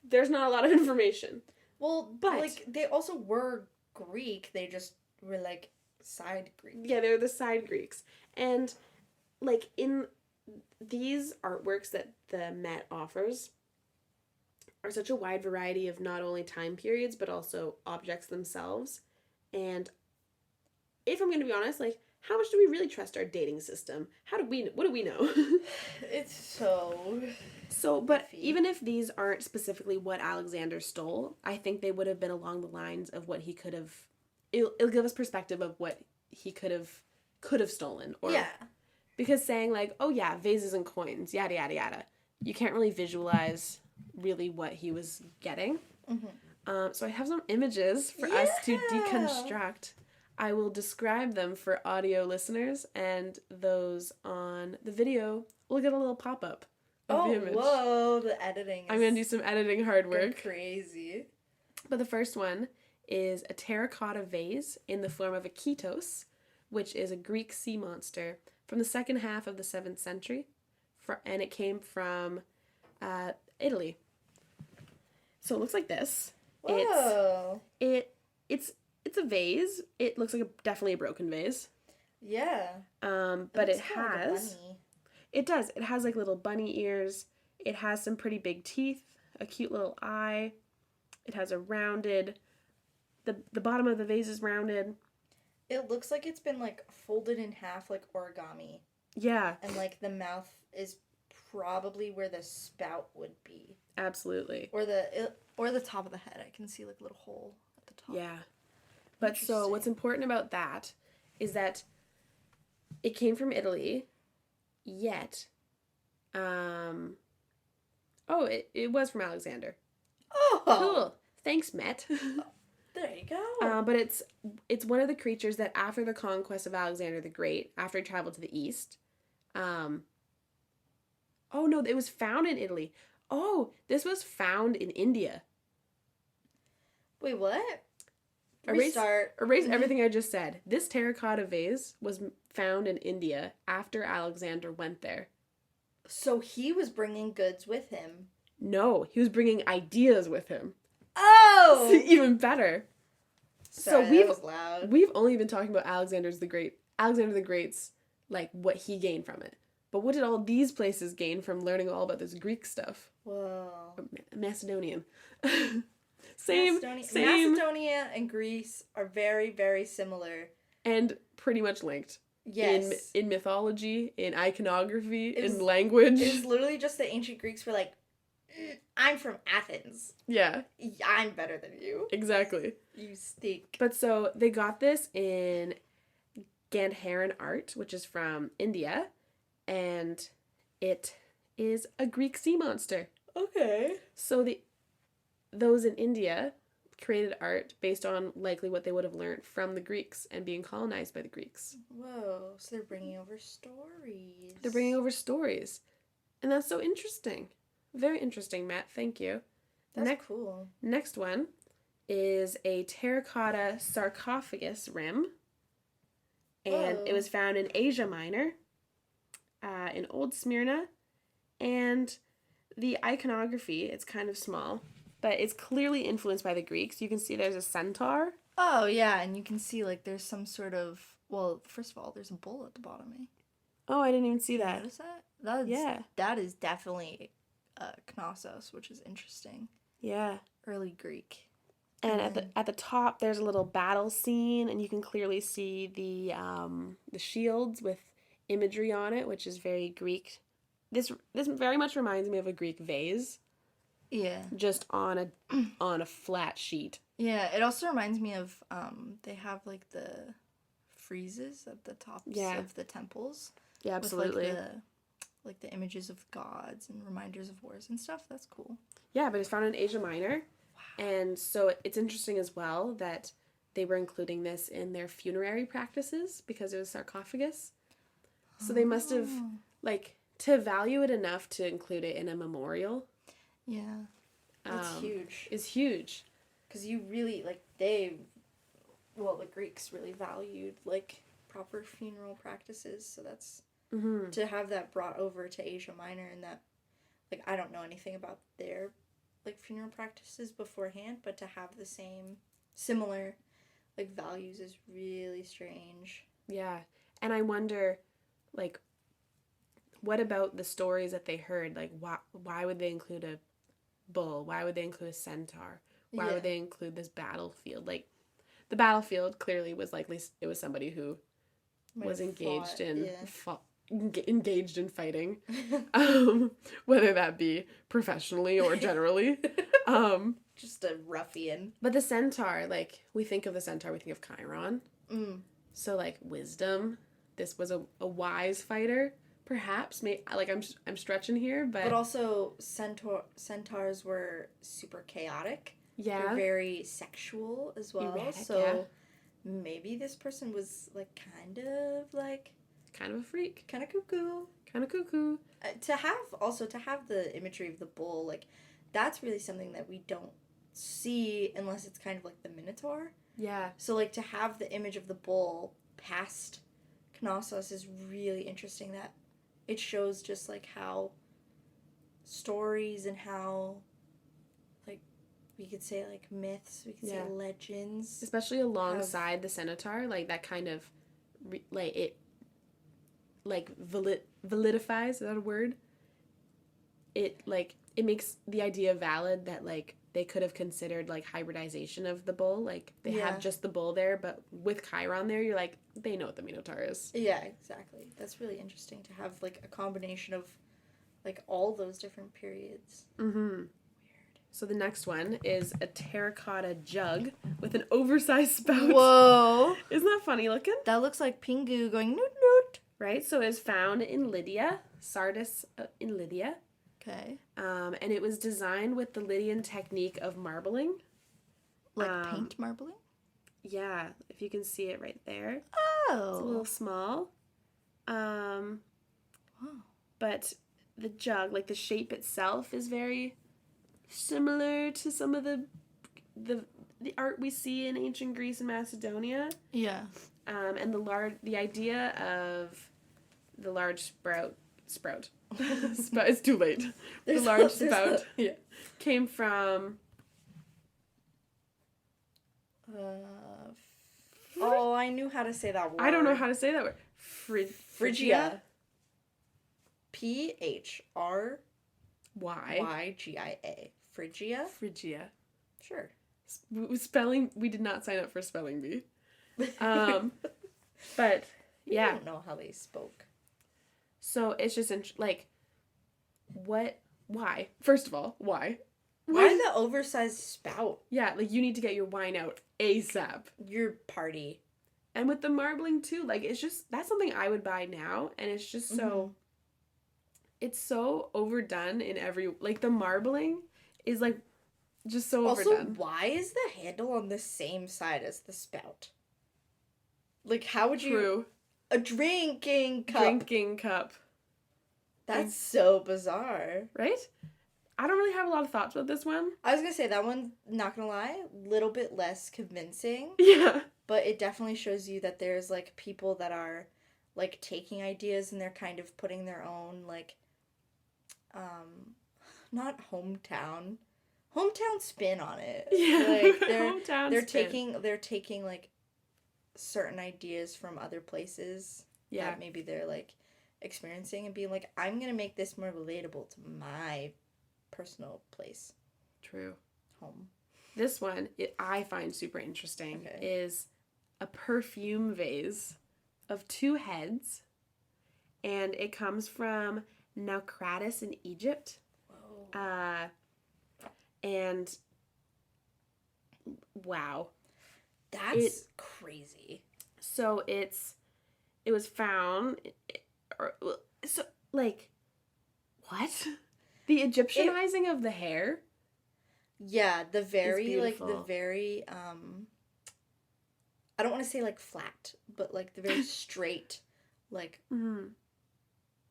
There's not a lot of information. Well, but like, they also were Greek. They just were, like, side Greek. Yeah, they're the side Greeks. And, like, in these artworks that the Met offers are such a wide variety of not only time periods, but also objects themselves. And if I'm going to be honest, like, how much do we really trust our dating system? What do we know? It's so... But iffy. even if these aren't specifically what Alexander stole, I think they would have been along the lines of what he could have... It'll give us perspective of what he could have stolen. Or, yeah. Because saying, like, oh yeah, vases and coins, yada, yada, yada. You can't really visualize really what he was getting. Mm-hmm. So I have some images for us to deconstruct. I will describe them for audio listeners, and those on the video will get a little pop-up of the image. Whoa, the editing. I'm going to do some editing hard work. Crazy. But the first one is a terracotta vase in the form of a Ketos, which is a Greek sea monster from the second half of the 7th century, and it came from Italy. So it looks like this. Whoa. It's a vase. It looks like definitely a broken vase. Yeah. But it has... It does. It has like little bunny ears. It has some pretty big teeth, a cute little eye. It has a rounded... The bottom of the vase is rounded. It looks like it's been like folded in half like origami. Yeah. And like the mouth is probably where the spout would be. Absolutely. Or the top of the head. I can see like a little hole at the top. Yeah. But so what's important about that is that it came from Italy, yet, it was from Alexander. Oh! Cool. Thanks, Met. There you go. But it's one of the creatures that after the conquest of Alexander the Great, after he traveled to the east, it was found in Italy. Oh, this was found in India. Wait, what? Erase everything I just said. This terracotta vase was found in India after Alexander went there. So he was bringing goods with him. No, he was bringing ideas with him. Oh! Even better. Sorry, so that was loud. We've only been talking about Alexander the Great's, like, what he gained from it. But what did all these places gain from learning all about this Greek stuff? Whoa. Macedonian. Macedonia and Greece are very, very similar. And pretty much linked. Yes. In mythology, in iconography, in language. It's literally just the ancient Greeks were like, I'm from Athens. Yeah. I'm better than you. Exactly. You stink. But so they got this in Gandharan art, which is from India, and it is a Greek sea monster. Okay. So those in India created art based on likely what they would have learned from the Greeks and being colonized by the Greeks. Whoa, so they're bringing over stories. They're bringing over stories. And that's so interesting. Very interesting, Matt. Thank you. That's cool. Next one is a terracotta sarcophagus rim. And it was found in Asia Minor, in Old Smyrna. And the iconography, it's kind of small, but it's clearly influenced by the Greeks. You can see there's a centaur. Oh, yeah, and you can see, like, there's some sort of... Well, first of all, there's a bull at the bottom, eh? Oh, I didn't even see that. Notice that? That is definitely Knossos, which is interesting. Yeah. Early Greek. And at the top, there's a little battle scene, and you can clearly see the shields with imagery on it, which is very Greek. This very much reminds me of a Greek vase. Yeah. Just on a flat sheet. Yeah, it also reminds me of they have like the friezes at the tops of the temples. Yeah, absolutely. With like the images of gods and reminders of wars and stuff. That's cool. Yeah, but it's found in Asia Minor. Wow. And so it's interesting as well that they were including this in their funerary practices because it was sarcophagus. So they must have, like, to value it enough to include it in a memorial. Yeah. That's huge. Is huge. Because you really, like, the Greeks really valued, like, proper funeral practices. So that's Mm-hmm. to have that brought over to Asia Minor, and that, like, I don't know anything about their, like, funeral practices beforehand, but to have the similar, like, values is really strange. Yeah. And I wonder, like, what about the stories that they heard? Like, why would they include a bull? Why would they include a centaur? Why would they include this battlefield? Like, the battlefield clearly was likely, it was somebody who was engaged engaged in fighting, whether that be professionally or generally. Just a ruffian. But the centaur, like, we think of the centaur, we think of Chiron. So, like, wisdom. This was a wise fighter, perhaps. Like, I'm stretching here, but also centaurs were super chaotic. Yeah. They're very sexual as well. Erratic, so maybe this person was, like, kind of a freak. Kind of cuckoo. To have the imagery of the bull, like, that's really something that we don't see unless it's kind of like the Minotaur. Yeah. So, like, to have the image of the bull past Knossos is really interesting, that it shows just, like, how stories and how, like, we could say, like, myths, we could say legends. Especially alongside the centaur, like, that kind of, validifies, is that a word? It makes the idea valid that, like, they could have considered, like, hybridization of the bull. Like, they have just the bull there, but with Chiron there, you're like, they know what the Minotaur is. Yeah, exactly. That's really interesting to have, like, a combination of, like, all those different periods. Mm-hmm. Weird. So the next one is a terracotta jug with an oversized spout. Whoa! Isn't that funny looking? That looks like Pingu going noot noot. Right? So it was found in Lydia, Sardis in Lydia. Okay. And it was designed with the Lydian technique of marbling. Like paint marbling? Yeah, if you can see it right there. Oh. It's a little small. Wow. But the jug, like, the shape itself is very similar to some of the art we see in ancient Greece and Macedonia. Yeah. And the idea of the large sprout. It's too late. The large spout came from... I knew how to say that word. I don't know how to say that word. Phrygia. Phrygia. Phrygia? Phrygia. Sure. Spelling, we did not sign up for spelling bee. But, yeah. I don't know how they spoke. So, it's just, why? First of all, why? Why the oversized spout? Yeah, like, you need to get your wine out ASAP. Your party. And with the marbling, too, like, it's just, that's something I would buy now, and it's just so, it's so overdone in every, like, the marbling is, like, just so overdone. Also, why is the handle on the same side as the spout? Like, how would you... True. A drinking cup. That's so bizarre. Right? I don't really have a lot of thoughts about this one. I was gonna say, that one, not gonna lie, a little bit less convincing. Yeah. But it definitely shows you that there's, like, people that are, like, taking ideas and they're kind of putting their own, like, not hometown spin on it. Yeah. Like, they're taking, like, certain ideas from other places that maybe they're, like, experiencing and being like, I'm gonna make this more relatable to my personal place. True. Home. This one, I find super interesting, is a perfume vase of 2 heads, and it comes from Naucratis in Egypt. Whoa. And wow. That's crazy. So it was found, so, like, what? The Egyptianizing of the hair? Yeah, the very, like, beautiful. I don't want to say, like, flat, but, like, the very straight, like,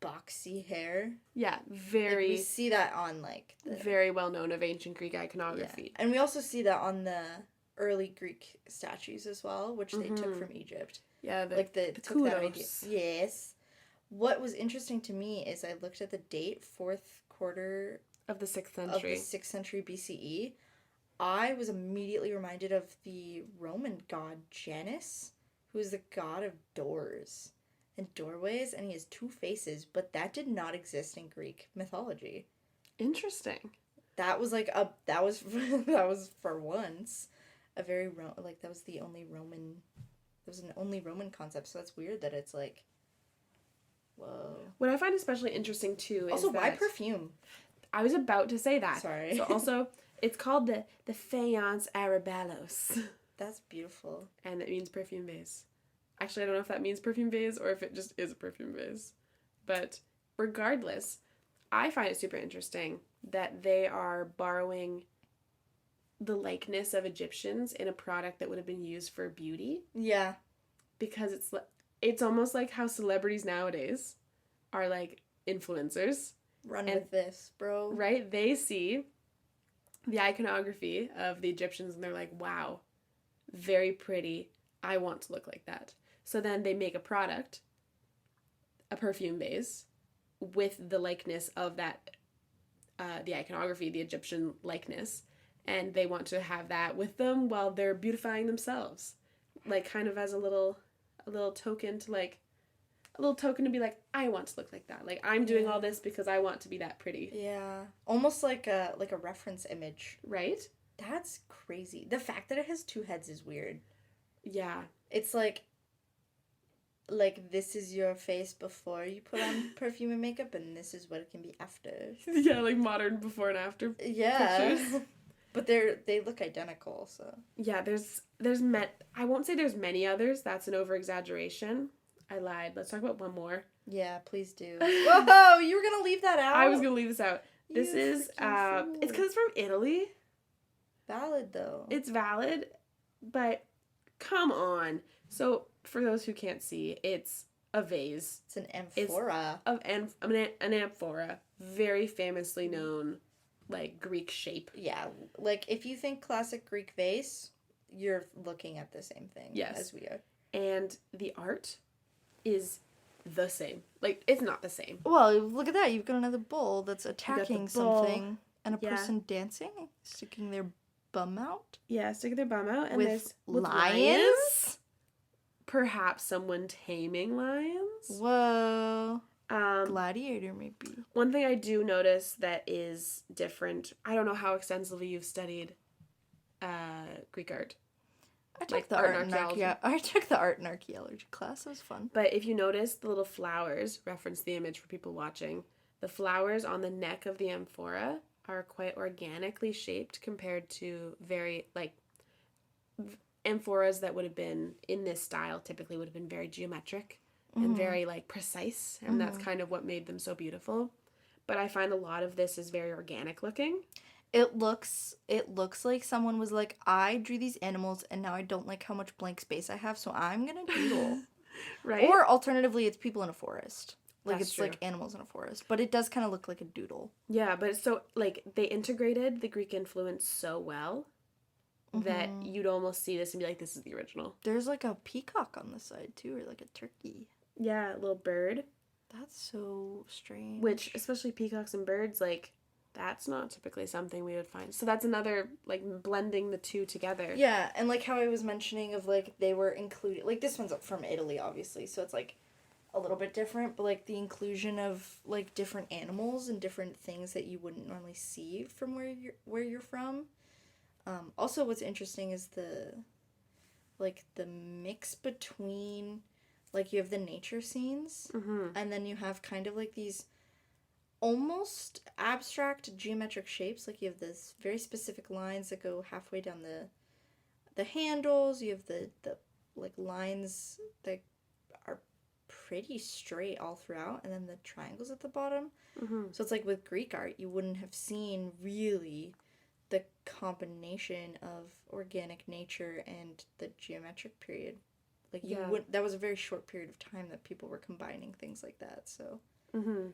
boxy hair. Yeah, very... Like, we see that on, like... very well known of ancient Greek iconography. Yeah. And we also see that on the early Greek statues as well, which they took from Egypt. Yeah, like the took that idea. kudos. Yes. What was interesting to me is I looked at the date, fourth quarter Of the 6th of the century. 6th century BCE. I was immediately reminded of the Roman god Janus, who is the god of doors and doorways, and he has two faces, but that did not exist in Greek mythology. Interesting. That was like a that was that was for once a very like that was the only Roman, it was an only Roman concept, so that's weird that it's like, whoa. What I find especially interesting too is Also, why that perfume? I was about to say that. Sorry. So also, it's called the Faience Arabelos, That's beautiful. and it means perfume vase. Actually, I don't know if that means perfume vase or if it just is a perfume vase. But regardless, I find it super interesting that they are borrowing the likeness of Egyptians in a product that would have been used for beauty, Yeah. because it's almost like how celebrities nowadays are like influencers, Run with this, bro. right? They see the iconography of the Egyptians and they're like, wow, very pretty. I want to look like that. So then they make a product, a perfume base, with the likeness of that, the iconography, the Egyptian likeness, and they want to have that with them while they're beautifying themselves, like kind of as a little token to like, a little token to be like, I want to look like that. Like, I'm doing all this because I want to be that pretty. Yeah. Almost like a reference image. Right? That's crazy. The fact that it has two heads is weird. Yeah. It's like this is your face before you put on perfume and makeup, and this is what it can be after. Yeah, like modern before and after Yeah. pictures. But they look identical, so. Yeah, I won't say there's many others. That's an over-exaggeration. I lied. Let's talk about one more. Yeah, please do. Whoa, you were gonna leave that out? I was going to leave this out. This You is, freaking fool. it's because it's from Italy. Valid, though. It's valid, but come on. So, for those who can't see, it's a vase. It's an amphora. An amphora. Very famously known, like, Greek shape. Yeah, like, if you think classic Greek vase, you're looking at the same thing. Yes. As we are. And the art is the same. Like, it's not the same. Well, look at that. You've got another bull that's attacking bull. something. And a Yeah. person dancing, sticking their bum out. Yeah, sticking their bum out. And With there's lions? Perhaps someone taming lions. Whoa. Um, Gladiator, maybe. one thing I do notice that is different, I don't know how extensively you've studied Greek art. I took like the art art and and archaeology. I took the art and archaeology class. It was fun. But if you notice, the little flowers, reference the image for people watching, the flowers on the neck of the amphora are quite organically shaped compared to very, like, amphoras that would have been in this style typically would have been very geometric and very, like, precise, and that's kind of what made them so beautiful. But I find a lot of this is very organic looking. It looks like someone was like, I drew these animals and now I don't like how much blank space I have, so I'm gonna doodle. Right? Or alternatively, it's people in a forest. Like, That's it's true. like animals in a forest. But it does kind of look like a doodle. Yeah, but it's so, like, they integrated the Greek influence so well that you'd almost see this and be like, this is the original. There's like a peacock on the side too, or like a turkey. Yeah, a little bird. That's so strange. Which, especially peacocks and birds, like, that's not typically something we would find. So that's another, like, blending the two together. Yeah, and like how I was mentioning of like they were included, like this one's from Italy obviously, so it's like a little bit different, but like the inclusion of like different animals and different things that you wouldn't normally see from where you're from. Also what's interesting is the mix between, like, you have the nature scenes and then you have kind of like these almost abstract geometric shapes. Like, you have this very specific lines that go halfway down the handles. You have the like lines that are pretty straight all throughout, and then the triangles at the bottom. So it's like with Greek art, you wouldn't have seen really the combination of organic nature and the geometric period. Like, you wouldn't, that was a very short period of time that people were combining things like that, so. And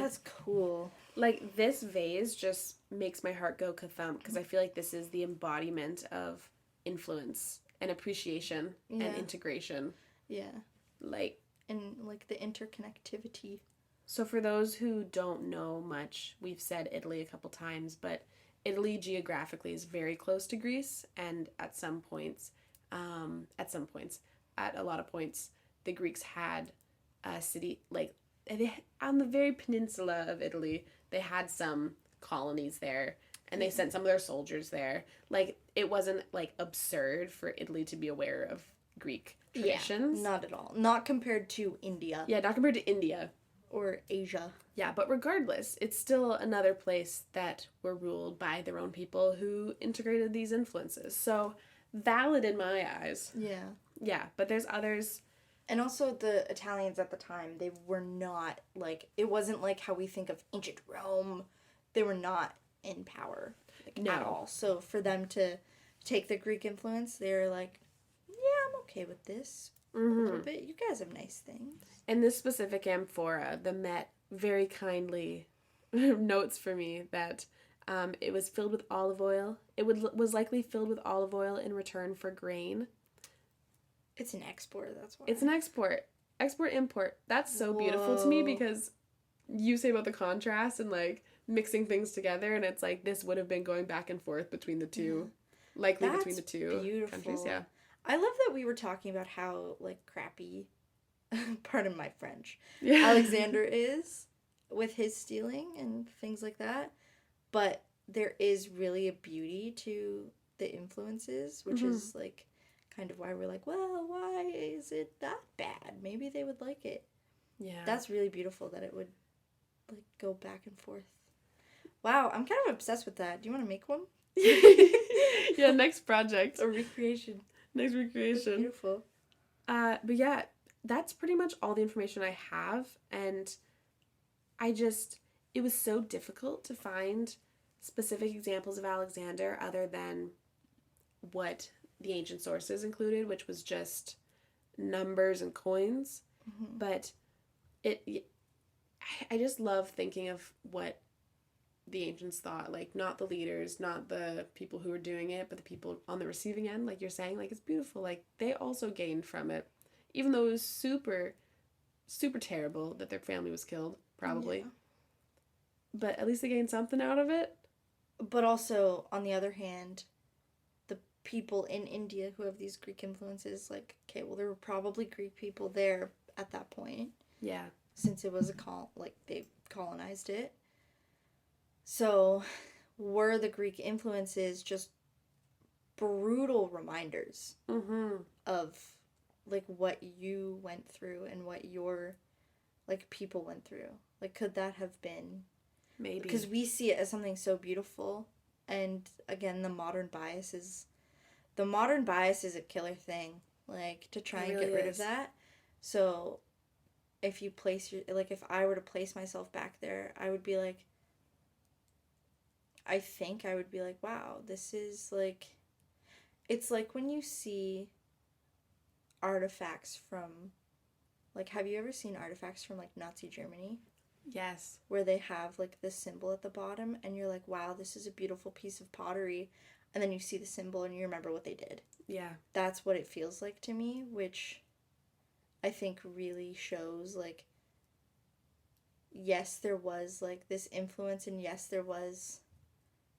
That's cool. like, this vase just makes my heart go ka-thump, because I feel like this is the embodiment of influence and appreciation and integration. Yeah. Like, and like the interconnectivity. So for those who don't know much, we've said Italy a couple times, but Italy geographically is very close to Greece, and at a lot of points, the Greeks had a city, like, on the very peninsula of Italy, they had some colonies there, and they sent some of their soldiers there. Like, it wasn't, like, absurd for Italy to be aware of Greek traditions. Yeah, not at all. Not compared to India. Yeah, not compared to India. Or Asia. Yeah, but regardless, it's still another place that were ruled by their own people who integrated these influences. So, valid in my eyes. Yeah. Yeah, but there's others. And also the Italians at the time, they were not, like, it wasn't like how we think of ancient Rome. They were not in power, like, at all. So for them to take the Greek influence, they're like, yeah, I'm okay with this. A little bit. You guys have nice things. In this specific amphora, the Met very kindly notes for me that it was filled with olive oil. It was likely filled with olive oil in return for grain. It's an export, that's why. It's an export. Export-import. That's so beautiful to me because you say about the contrast and, like, mixing things together, and it's like this would have been going back and forth between the two. Yeah. Likely that's between the two beautiful. countries, yeah. I love that we were talking about how, like, crappy, pardon my French, Alexander is with his stealing and things like that. But there is really a beauty to the influences, which is, like, kind of why we're like, well, why is it that bad? Maybe they would like it. Yeah. That's really beautiful that it would, like, go back and forth. Wow, I'm kind of obsessed with that. Do you want to make one? Yeah, next project. A recreation. Next recreation. That's beautiful. But yeah, that's pretty much all the information I have, and it was so difficult to find specific examples of Alexander other than what the ancient sources included, which was just numbers and coins. But I just love thinking of what the ancients thought, like, not the leaders, not the people who were doing it, but the people on the receiving end, like you're saying. Like, it's beautiful. Like, they also gained from it, even though it was super, super terrible that their family was killed, probably. Yeah. But at least they gained something out of it. But also, on the other hand, the people in India who have these Greek influences, like, okay, well, there were probably Greek people there at that point. Yeah. Since it was they colonized it. So, were the Greek influences just brutal reminders of, like, what you went through and what your, like, people went through? Like, could that have been? Maybe. Because we see it as something so beautiful, and, again, the modern bias is a killer thing, like, to try and get rid of that. So, if you if I were to place myself back there, I would be like, wow, this is, like, it's like when you see artifacts from, like, have you ever seen artifacts from, like, Nazi Germany? Yes. Where they have, like, this symbol at the bottom, and you're like, wow, this is a beautiful piece of pottery, and then you see the symbol and you remember what they did. Yeah. That's what it feels like to me, which I think really shows, like, yes, there was, like, this influence, and yes, there was,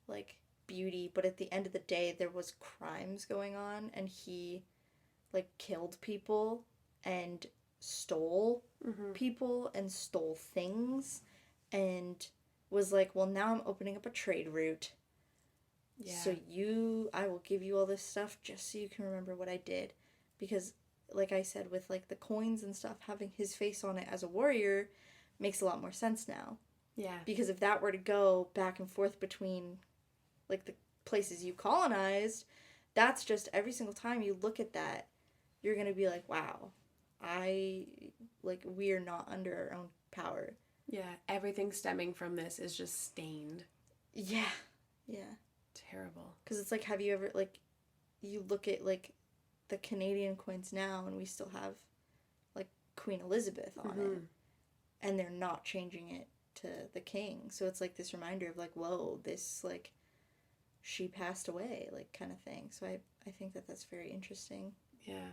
like, beauty, but at the end of the day, there was crimes going on, and he, like, killed people and stole people and stole things, and was like, well, now I'm opening up a trade route. Yeah. So I will give you all this stuff just so you can remember what I did. Because, like I said, with, like, the coins and stuff, having his face on it as a warrior makes a lot more sense now. Yeah. Because if that were to go back and forth between, like, the places you colonized, that's just every single time you look at that, you're going to be like, wow, we are not under our own power. Yeah, everything stemming from this is just stained. Yeah. Yeah. Terrible. Because it's like, have you ever, like, you look at, like, the Canadian coins now, and we still have, like, Queen Elizabeth on it, and they're not changing it to the king. So it's like this reminder of, like, whoa, this, like, she passed away, like, kind of thing. So I think that that's very interesting. Yeah.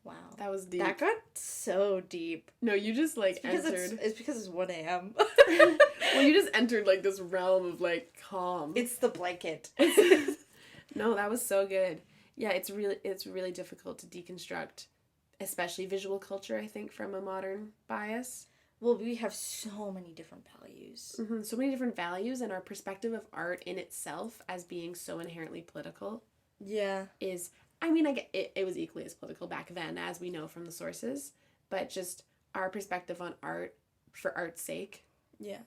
Wow. That was deep. That got so deep. No, you just, like, It's entered... because it's 1 a.m. Well, you just entered, like, this realm of, like, calm. It's the blanket. No, that was so good. Yeah, it's really difficult to deconstruct, especially visual culture, I think, from a modern bias. Well, we have so many different values. Mm-hmm. So many different values, and our perspective of art in itself as being so inherently political. Yeah. Is, I mean, I get it was equally as political back then, as we know from the sources, but just our perspective on art for art's sake. Yeah.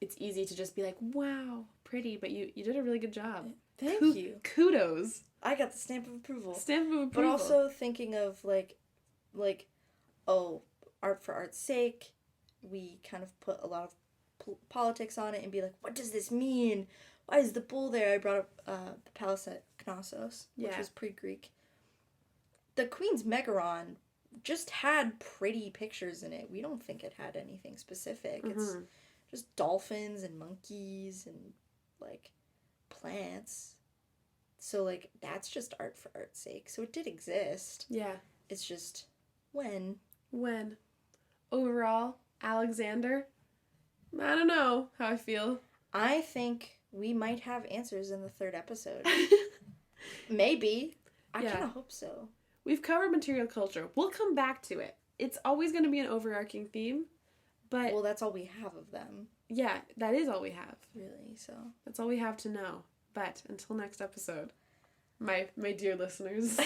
It's easy to just be like, wow, pretty, but you did a really good job. Thank you. Kudos. I got the stamp of approval. Stamp of approval. But also thinking of, like, oh, art for art's sake, we kind of put a lot of politics on it and be like, what does this mean? Why is the bull there? I brought up the palace at Knossos, which was pre-Greek. The Queen's Megaron just had pretty pictures in it. We don't think it had anything specific. Mm-hmm. It's just dolphins and monkeys and, like, plants. So, like, that's just art for art's sake. So it did exist. Yeah. It's just when. Overall, Alexander, I don't know how I feel. I think we might have answers in the 3rd episode. Maybe. I kind of hope so. We've covered material culture. We'll come back to it. It's always going to be an overarching theme, but... Well, that's all we have of them. Yeah, that is all we have. Really, so... That's all we have to know. But until next episode, my dear listeners...